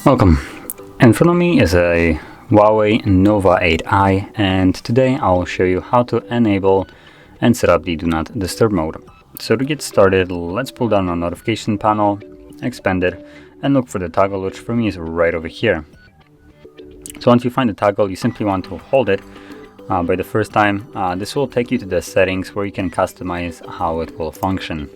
Welcome. In front of me is a HUAWEI Nova 8i, and today I'll show you how to enable and set up the Do Not Disturb mode. So to get started, let's pull down our notification panel, expand it, and look for the toggle, which for me is right over here. So once you find the toggle, you simply want to hold it by the first time. This will take you to the settings where you can customize how it will function.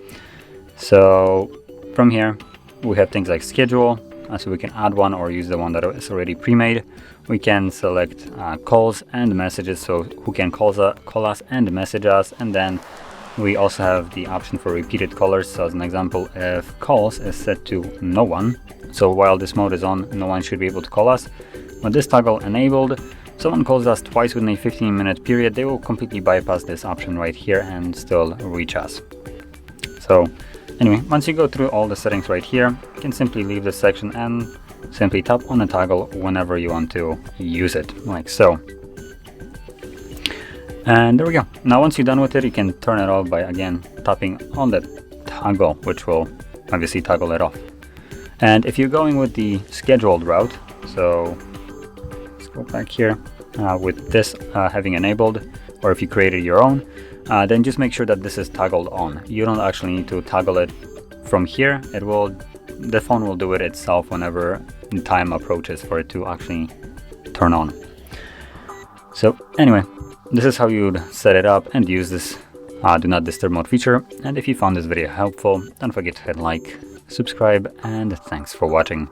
So from here, we have things like schedule, so we can add one or use the one that is already pre-made. We can select calls and messages, so who can call us and message us, and then we also have the option for repeated callers. So as an example, if calls is set to no one, so while this mode is on, no one should be able to call us. With this toggle enabled, if someone calls us twice within a 15-minute period, they will completely bypass this option right here and still reach us. So anyway, once you go through all the settings right here, you can simply leave this section and simply tap on the toggle whenever you want to use it, like so. And there we go. Now once you're done with it, you can turn it off by again tapping on the toggle, which will obviously toggle it off. And if you're going with the scheduled route, so let's go back here with this having enabled, or if you created your own, then just make sure that this is toggled on. You don't actually need to toggle it from here. The phone will do it itself whenever the time approaches for it to actually turn on. So anyway, this is how you'd set it up and use this Do Not Disturb mode feature. And if you found this video helpful, don't forget to hit like, subscribe, and thanks for watching.